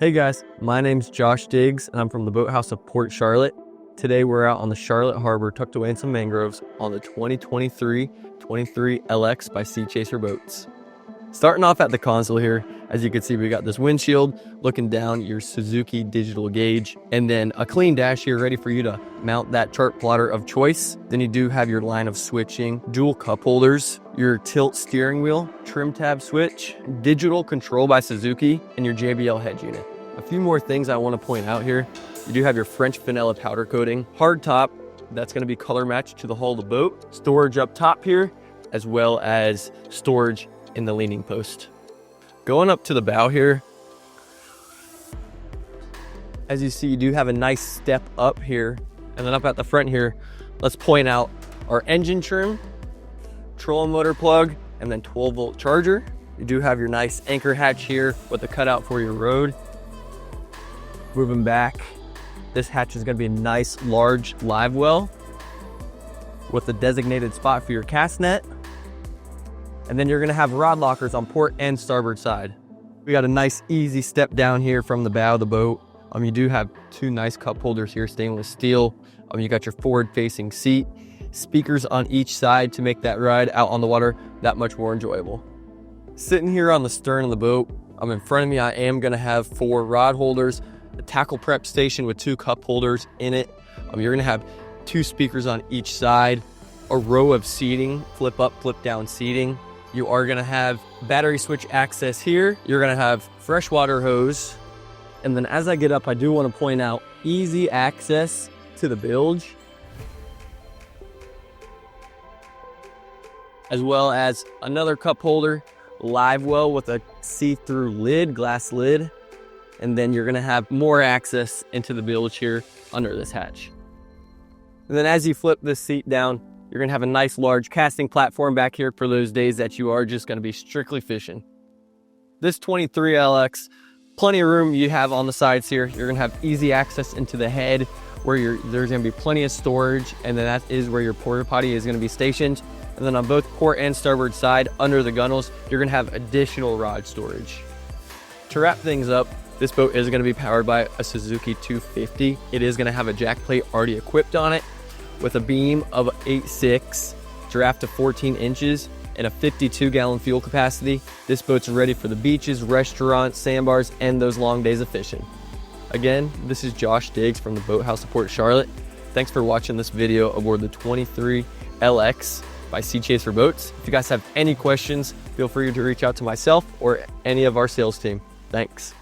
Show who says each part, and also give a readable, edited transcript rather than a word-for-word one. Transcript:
Speaker 1: Hey guys, my name's Josh Diggs and I'm from the Boathouse of Port Charlotte. Today we're out on the Charlotte Harbor tucked away in some mangroves on the 2023 LX by Sea Chaser Boats. Starting off at the console here, as you can see we got this windshield looking down your Suzuki digital gauge, and then a clean dash here ready for you to mount that chart plotter of choice. Then you do have your line of switching, dual cup holders, your tilt steering wheel, trim tab switch, digital control by Suzuki, and your JBL head unit. A few more things I want to point out here. You do have your French vanilla powder coating, hard top, that's going to be color matched to the hull of the boat, storage up top here, as well as storage in the leaning post. Going up to the bow here, as you see, you do have a nice step up here. And then up at the front here, let's point out our engine trim, trolling motor plug, and then 12-volt charger. You do have your nice anchor hatch here with a cutout for your road. Moving back, this hatch is going to be a nice large live well with a designated spot for your cast net. And then you're going to have rod lockers on port and starboard side. We got a nice easy step down here from the bow of the boat. You do have two nice cup holders here, stainless steel. You got your forward facing seat, speakers on each side to make that ride out on the water that much more enjoyable. Sitting here on the stern of the boat, in front of me I am going to have 4 rod holders, a tackle prep station with 2 cup holders in it. You're going to have 2 speakers on each side, a row of seating, flip up, flip down seating. You are going to have battery switch access here. You're going to have freshwater hose. And then as I get up, I do want to point out easy access to the bilge, as well as another cup holder, live well with a see-through lid, glass lid. And then you're going to have more access into the bilge here under this hatch. And then as you flip this seat down, you're going to have a nice large casting platform back here for those days that you are just going to be strictly fishing. This 23 LX, plenty of room you have on the sides here. You're going to have easy access into the head where there's going to be plenty of storage, and then that is where your porta potty is going to be stationed. And then on both port and starboard side under the gunnels, you're going to have additional rod storage. To wrap things up, this boat is going to be powered by a Suzuki 250. It is going to have a jack plate already equipped on it, with a beam of 8.6, draft to 14 inches, and a 52-gallon fuel capacity. This boat's ready for the beaches, restaurants, sandbars, and those long days of fishing. Again, this is Josh Diggs from the Boathouse of Port Charlotte. Thanks for watching this video aboard the 23 LX by Sea Chaser Boats. If you guys have any questions, feel free to reach out to myself or any of our sales team. Thanks.